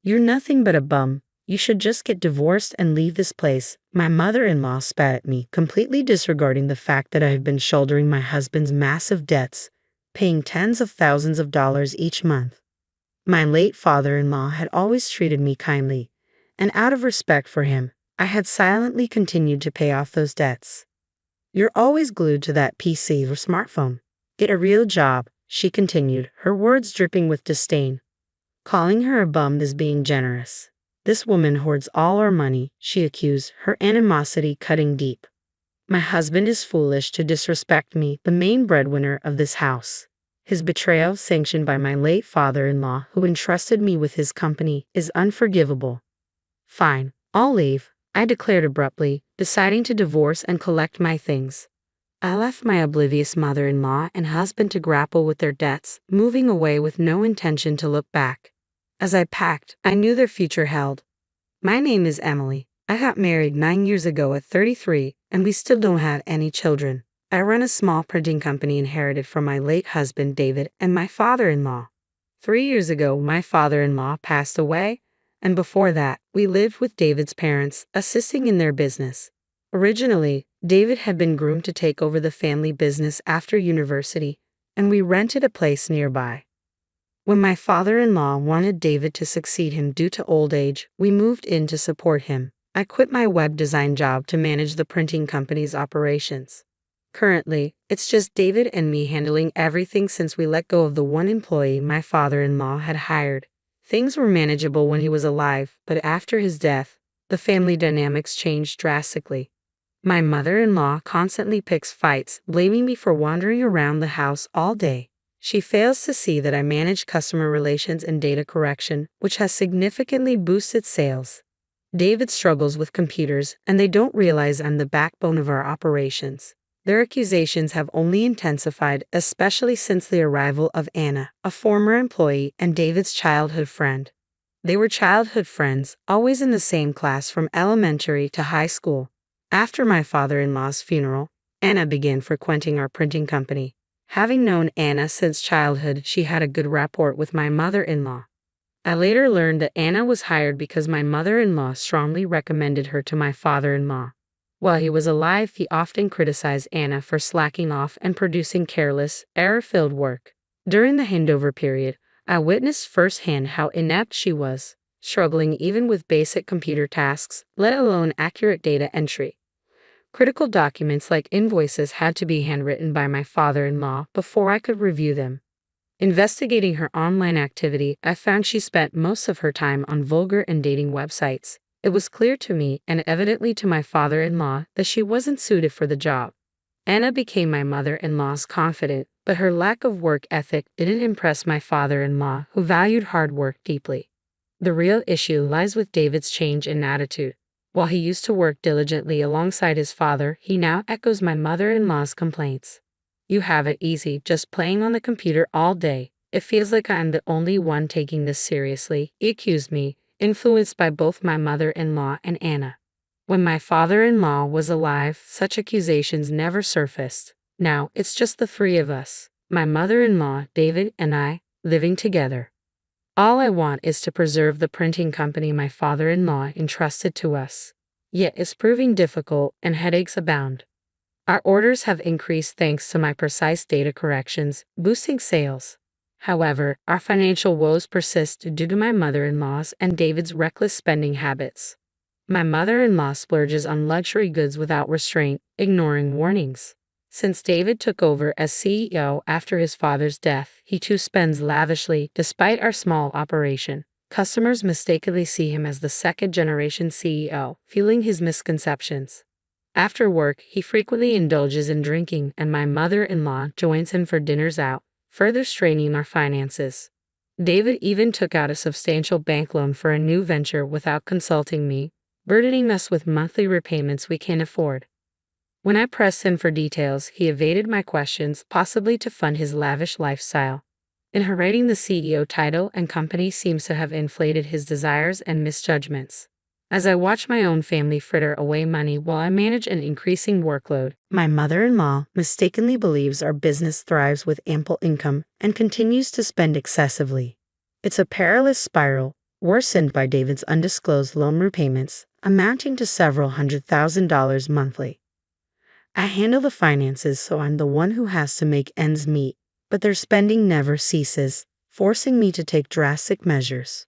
"You're nothing but a bum. You should just get divorced and leave this place." My mother-in-law spat at me, completely disregarding the fact that I have been shouldering my husband's massive debts, paying tens of thousands of dollars each month. My late father-in-law had always treated me kindly, and out of respect for him, I had silently continued to pay off those debts. "You're always glued to that PC or smartphone. Get a real job," she continued, her words dripping with disdain. Calling her a bum is being generous. "This woman hoards all our money," she accused, her animosity cutting deep. "My husband is foolish to disrespect me, the main breadwinner of this house. His betrayal, sanctioned by my late father-in-law, who entrusted me with his company, is unforgivable." "Fine, I'll leave," I declared abruptly, deciding to divorce and collect my things. I left my oblivious mother-in-law and husband to grapple with their debts, moving away with no intention to look back. As I packed, I knew their future held. "My name is Emily. I got married 9 years ago at 33, and we still don't have any children. I run a small printing company inherited from my late husband David and my father-in-law. 3 years ago, my father-in-law passed away, and before that, we lived with David's parents, assisting in their business. Originally, David had been groomed to take over the family business after university, and we rented a place nearby. When my father-in-law wanted David to succeed him due to old age, we moved in to support him. I quit my web design job to manage the printing company's operations. Currently, it's just David and me handling everything since we let go of the one employee my father-in-law had hired. Things were manageable when he was alive, but after his death, the family dynamics changed drastically. My mother-in-law constantly picks fights, blaming me for wandering around the house all day. She fails to see that I manage customer relations and data correction, which has significantly boosted sales. David struggles with computers, and they don't realize I'm the backbone of our operations. Their accusations have only intensified, especially since the arrival of Anna, a former employee and David's childhood friend. They were childhood friends, always in the same class from elementary to high school. After my father-in-law's funeral, Anna began frequenting our printing company. Having known Anna since childhood, she had a good rapport with my mother-in-law. I later learned that Anna was hired because my mother-in-law strongly recommended her to my father-in-law. While he was alive, he often criticized Anna for slacking off and producing careless, error-filled work. During the handover period, I witnessed firsthand how inept she was, struggling even with basic computer tasks, let alone accurate data entry. Critical documents like invoices had to be handwritten by my father-in-law before I could review them. Investigating her online activity, I found she spent most of her time on vulgar and dating websites. It was clear to me, and evidently to my father-in-law, that she wasn't suited for the job. Anna became my mother-in-law's confidant, but her lack of work ethic didn't impress my father-in-law, who valued hard work deeply. The real issue lies with David's change in attitude. While he used to work diligently alongside his father, he now echoes my mother-in-law's complaints. "You have it easy, just playing on the computer all day. It feels like I'm the only one taking this seriously," he accused me, influenced by both my mother-in-law and Anna. When my father-in-law was alive, such accusations never surfaced. Now, it's just the three of us, my mother-in-law, David, and I, living together. All I want is to preserve the printing company my father-in-law entrusted to us. Yet it's proving difficult and headaches abound. Our orders have increased thanks to my precise data corrections, boosting sales. However, our financial woes persist due to my mother-in-law's and David's reckless spending habits. My mother-in-law splurges on luxury goods without restraint, ignoring warnings. Since David took over as CEO after his father's death, he too spends lavishly despite our small operation. Customers mistakenly see him as the second-generation CEO, fueling his misconceptions. After work, he frequently indulges in drinking, and my mother-in-law joins him for dinners out, further straining our finances. David even took out a substantial bank loan for a new venture without consulting me, burdening us with monthly repayments we can't afford. When I pressed him for details, he evaded my questions, possibly to fund his lavish lifestyle. Inheriting the CEO title and company seems to have inflated his desires and misjudgments. As I watch my own family fritter away money while I manage an increasing workload, my mother-in-law mistakenly believes our business thrives with ample income and continues to spend excessively. It's a perilous spiral, worsened by David's undisclosed loan repayments, amounting to several $100,000 monthly. I handle the finances, so I'm the one who has to make ends meet, but their spending never ceases, forcing me to take drastic measures.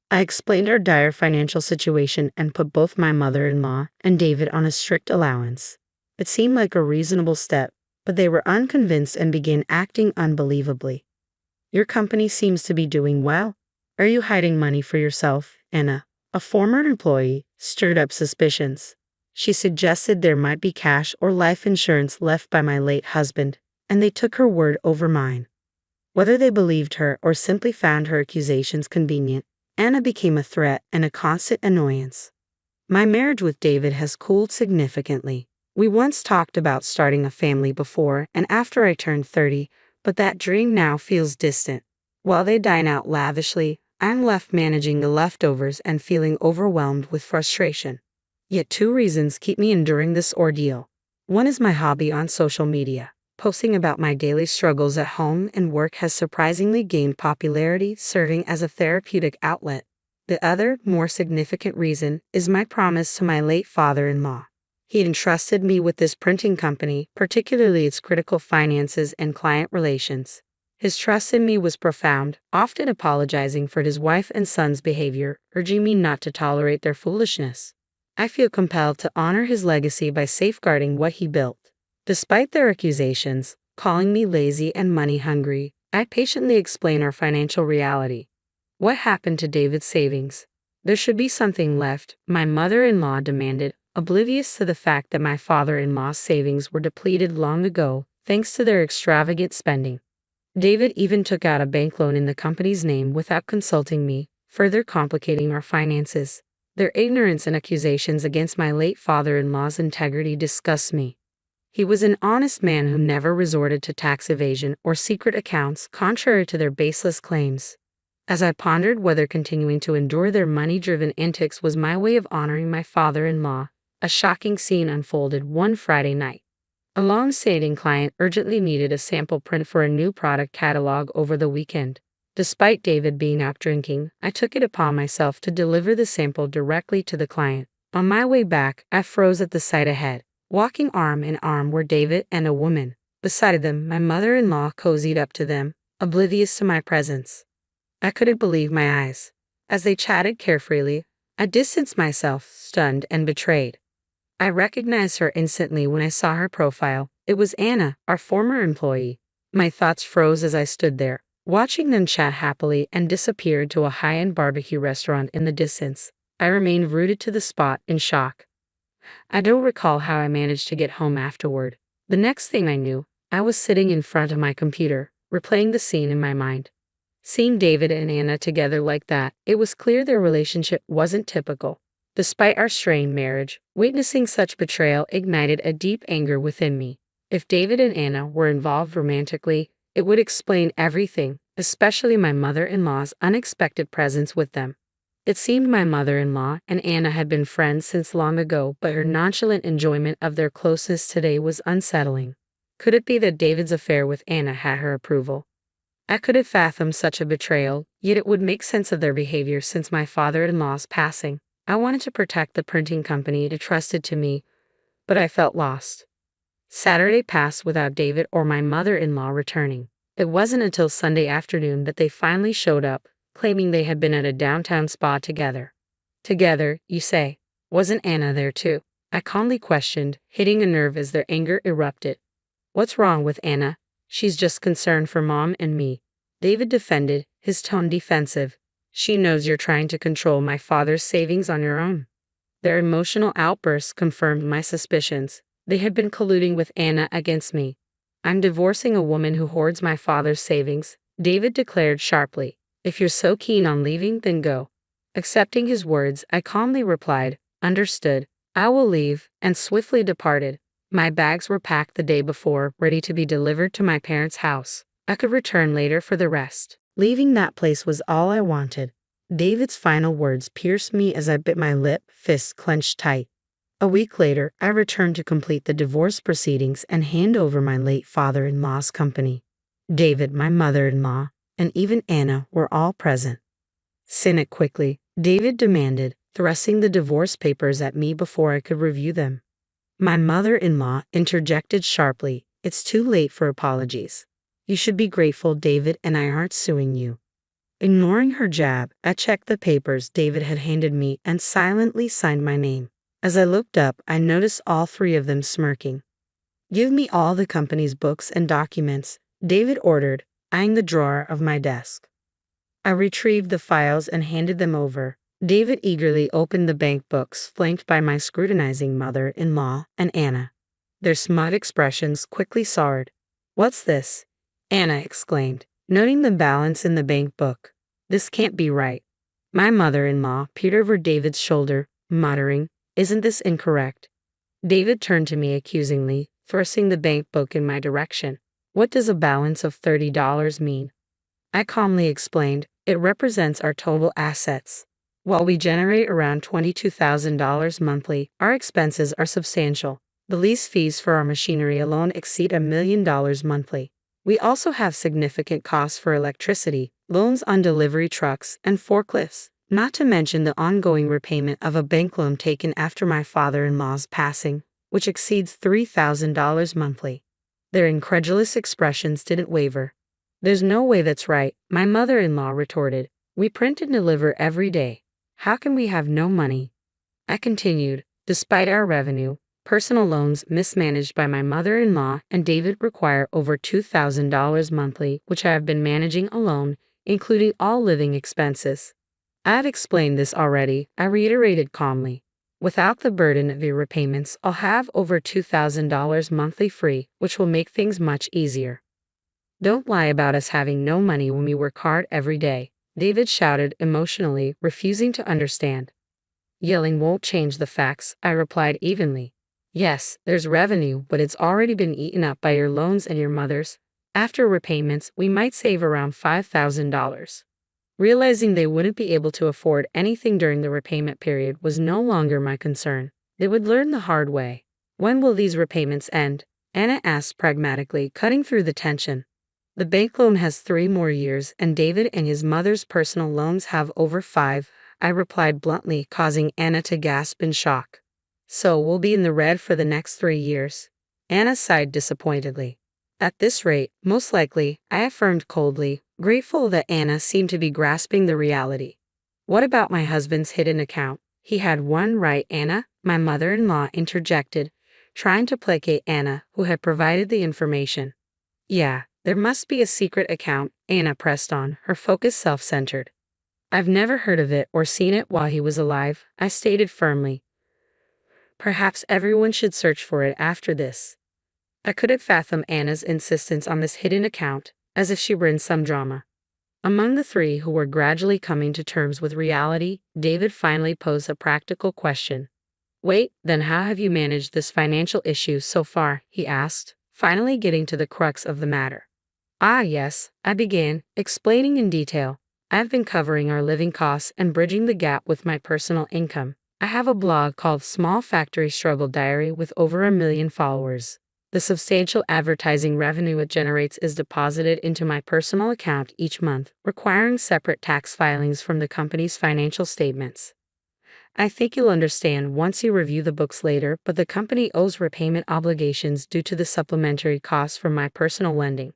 I explained our dire financial situation and put both my mother-in-law and David on a strict allowance. It seemed like a reasonable step, but they were unconvinced and began acting unbelievably. Your company seems to be doing well. Are you hiding money for yourself? Anna, a former employee, stirred up suspicions. She suggested there might be cash or life insurance left by my late husband, and they took her word over mine. Whether they believed her or simply found her accusations convenient, Anna became a threat and a constant annoyance. My marriage with David has cooled significantly. We once talked about starting a family before and after I turned 30, but that dream now feels distant. While they dine out lavishly, I'm left managing the leftovers and feeling overwhelmed with frustration. Yet two reasons keep me enduring this ordeal. One is my hobby on social media. Posting about my daily struggles at home and work has surprisingly gained popularity, serving as a therapeutic outlet. The other, more significant reason is my promise to my late father-in-law. He entrusted me with this printing company, particularly its critical finances and client relations. His trust in me was profound, often apologizing for his wife and son's behavior, urging me not to tolerate their foolishness. I feel compelled to honor his legacy by safeguarding what he built. Despite their accusations, calling me lazy and money-hungry, I patiently explain our financial reality. What happened to David's savings? There should be something left, my mother-in-law demanded, oblivious to the fact that my father-in-law's savings were depleted long ago, thanks to their extravagant spending. David even took out a bank loan in the company's name without consulting me, further complicating our finances. Their ignorance and accusations against my late father-in-law's integrity disgust me. He was an honest man who never resorted to tax evasion or secret accounts, contrary to their baseless claims. As I pondered whether continuing to endure their money-driven antics was my way of honoring my father-in-law, a shocking scene unfolded one Friday night. A long-standing client urgently needed a sample print for a new product catalog over the weekend. Despite David being out drinking, I took it upon myself to deliver the sample directly to the client. On my way back, I froze at the sight ahead. Walking arm in arm were David and a woman. Beside them, my mother-in-law cozied up to them, oblivious to my presence. I couldn't believe my eyes. As they chatted carefreely, I distanced myself, stunned and betrayed. I recognized her instantly when I saw her profile. It was Anna, our former employee. My thoughts froze as I stood there, watching them chat happily and disappear to a high-end barbecue restaurant in the distance. I remained rooted to the spot in shock. I don't recall how I managed to get home afterward. The next thing I knew, I was sitting in front of my computer, replaying the scene in my mind. Seeing David and Anna together like that, it was clear their relationship wasn't typical. Despite our strained marriage, witnessing such betrayal ignited a deep anger within me. If David and Anna were involved romantically, it would explain everything, especially my mother-in-law's unexpected presence with them. It seemed my mother-in-law and Anna had been friends since long ago, but her nonchalant enjoyment of their closeness today was unsettling. Could it be that David's affair with Anna had her approval? I could have fathomed such a betrayal, yet it would make sense of their behavior since my father-in-law's passing. I wanted to protect the printing company entrusted to me, but I felt lost. Saturday passed without David or my mother-in-law returning. It wasn't until Sunday afternoon that they finally showed up, claiming they had been at a downtown spa together. Together, you say? Wasn't Anna there too? I calmly questioned, hitting a nerve as their anger erupted. What's wrong with Anna? She's just concerned for Mom and me. David defended, his tone defensive. She knows you're trying to control my father's savings on your own. Their emotional outbursts confirmed my suspicions. They had been colluding with Anna against me. I'm divorcing a woman who hoards my father's savings, David declared sharply. If you're so keen on leaving, then go. Accepting his words, I calmly replied, understood. I will leave, and swiftly departed. My bags were packed the day before, ready to be delivered to my parents' house. I could return later for the rest. Leaving that place was all I wanted. David's final words pierced me as I bit my lip, fists clenched tight. A week later, I returned to complete the divorce proceedings and hand over my late father-in-law's company. David, my mother-in-law, and even Anna were all present. Sign it quickly, David demanded, thrusting the divorce papers at me before I could review them. My mother-in-law interjected sharply, "It's too late for apologies. You should be grateful David and I aren't suing you." Ignoring her jab, I checked the papers David had handed me and silently signed my name. As I looked up, I noticed all three of them smirking. "Give me all the company's books and documents," David ordered, eyeing the drawer of my desk. I retrieved the files and handed them over. David eagerly opened the bank books, flanked by my scrutinizing mother-in-law and Anna. Their smug expressions quickly soured. "What's this?" Anna exclaimed, noting the balance in the bank book. "This can't be right." My mother-in-law peered over David's shoulder, muttering, "Isn't this incorrect?" David turned to me accusingly, thrusting the bank book in my direction. "What does a balance of $30 mean?" I calmly explained, "It represents our total assets. While we generate around $22,000 monthly, our expenses are substantial. The lease fees for our machinery alone exceed $1 million monthly. We also have significant costs for electricity, loans on delivery trucks, and forklifts, not to mention the ongoing repayment of a bank loan taken after my father-in-law's passing, which exceeds $3,000 monthly." Their incredulous expressions didn't waver. "There's no way that's right," my mother-in-law retorted. "We print and deliver every day. How can we have no money?" I continued, "Despite our revenue, personal loans mismanaged by my mother-in-law and David require over $2,000 monthly, which I have been managing alone, including all living expenses." "I have explained this already," I reiterated calmly. "Without the burden of your repayments, I'll have over $2,000 monthly free, which will make things much easier." "Don't lie about us having no money when we work hard every day," David shouted emotionally, refusing to understand. "Yelling won't change the facts," I replied evenly. "Yes, there's revenue, but it's already been eaten up by your loans and your mother's. After repayments, we might save around $5,000. Realizing they wouldn't be able to afford anything during the repayment period was no longer my concern. They would learn the hard way. "When will these repayments end?" Anna asked pragmatically, cutting through the tension. "The bank loan has 3 more years, and David and his mother's personal loans have over 5, I replied bluntly, causing Anna to gasp in shock. "So we'll be in the red for the next 3 years?" Anna sighed disappointedly. "At this rate, most likely," I affirmed coldly, grateful that Anna seemed to be grasping the reality. "What about my husband's hidden account? He had one, right, Anna?" my mother-in-law interjected, trying to placate Anna, who had provided the information. "Yeah, there must be a secret account," Anna pressed on, her focus self-centered. "I've never heard of it or seen it while he was alive," I stated firmly. "Perhaps everyone should search for it after this." I couldn't fathom Anna's insistence on this hidden account, as if she were in some drama. Among the three who were gradually coming to terms with reality, David finally posed a practical question. "Wait, then how have you managed this financial issue so far?" he asked, finally getting to the crux of the matter. "Ah, yes," I began, explaining in detail. "I've been covering our living costs and bridging the gap with my personal income. I have a blog called Small Factory Struggle Diary with over 1 million followers. The substantial advertising revenue it generates is deposited into my personal account each month, requiring separate tax filings from the company's financial statements. I think you'll understand once you review the books later, but the company owes repayment obligations due to the supplementary costs from my personal lending.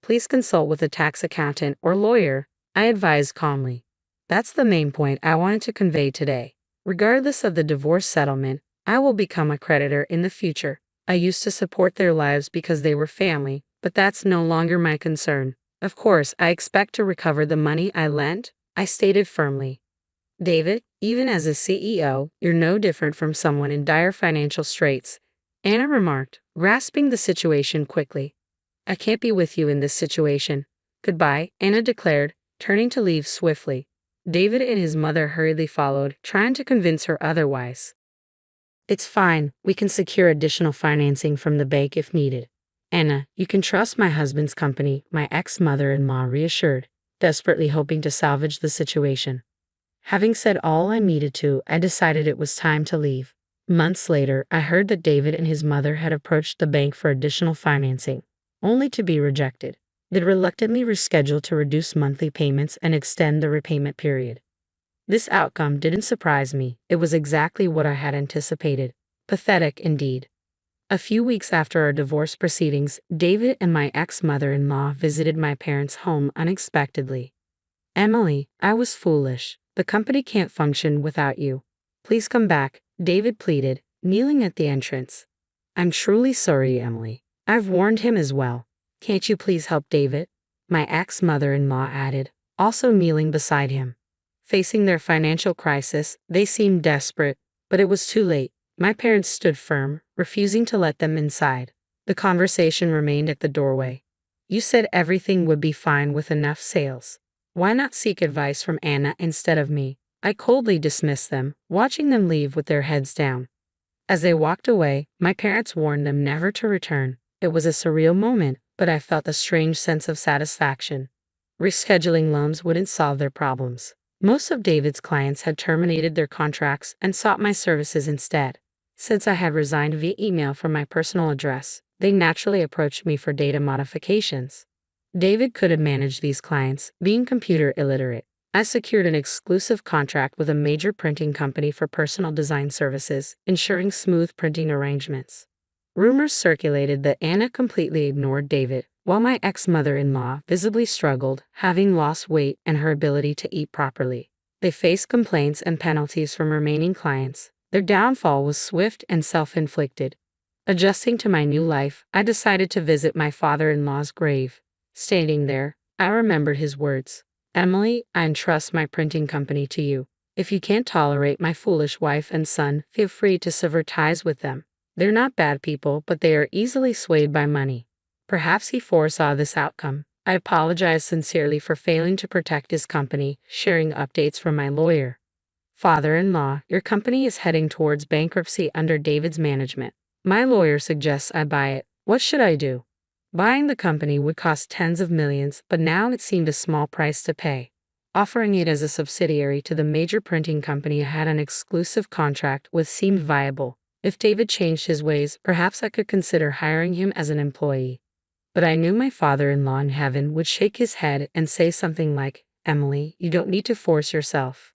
Please consult with a tax accountant or lawyer," I advised calmly. "That's the main point I wanted to convey today. Regardless of the divorce settlement, I will become a creditor in the future. I used to support their lives because they were family, but that's no longer my concern. Of course, I expect to recover the money I lent," I stated firmly. "David, even as a CEO, you're no different from someone in dire financial straits," Anna remarked, grasping the situation quickly. "I can't be with you in this situation. Goodbye," Anna declared, turning to leave swiftly. David and his mother hurriedly followed, trying to convince her otherwise. "It's fine, we can secure additional financing from the bank if needed. Anna, you can trust my husband's company," my ex-mother-in-law reassured, desperately hoping to salvage the situation. Having said all I needed to, I decided it was time to leave. Months later, I heard that David and his mother had approached the bank for additional financing, only to be rejected. They'd reluctantly rescheduled to reduce monthly payments and extend the repayment period. This outcome didn't surprise me. It was exactly what I had anticipated. Pathetic indeed. A few weeks after our divorce proceedings, David and my ex-mother-in-law visited my parents' home unexpectedly. Emily, I was foolish. The company can't function without you. Please come back, David pleaded, kneeling at the entrance. I'm truly sorry, Emily. I've warned him as well. Can't you please help David? My ex-mother-in-law added, also kneeling beside him. Facing their financial crisis, they seemed desperate, but it was too late. My parents stood firm, refusing to let them inside. The conversation remained at the doorway. You said everything would be fine with enough sales. Why not seek advice from Anna instead of me? I coldly dismissed them, watching them leave with their heads down. As they walked away, my parents warned them never to return. It was a surreal moment, but I felt a strange sense of satisfaction. Rescheduling loans wouldn't solve their problems. Most of David's clients had terminated their contracts and sought my services instead. Since I had resigned via email from my personal address, they naturally approached me for data modifications. David couldn't manage these clients, being computer illiterate. I secured an exclusive contract with a major printing company for personal design services, ensuring smooth printing arrangements. Rumors circulated that Anna completely ignored David, while my ex-mother-in-law visibly struggled, having lost weight and her ability to eat properly. They faced complaints and penalties from remaining clients. Their downfall was swift and self-inflicted. Adjusting to my new life, I decided to visit my father-in-law's grave. Standing there, I remembered his words. Emily, I entrust my printing company to you. If you can't tolerate my foolish wife and son, feel free to sever ties with them. They're not bad people, but they are easily swayed by money. Perhaps he foresaw this outcome. I apologized sincerely for failing to protect his company, sharing updates from my lawyer. Father-in-law, your company is heading towards bankruptcy under David's management. My lawyer suggests I buy it. What should I do? Buying the company would cost tens of millions, but now it seemed a small price to pay. Offering it as a subsidiary to the major printing company I had an exclusive contract with seemed viable. If David changed his ways, perhaps I could consider hiring him as an employee. But I knew my father-in-law in heaven would shake his head and say something like, Emily, you don't need to force yourself.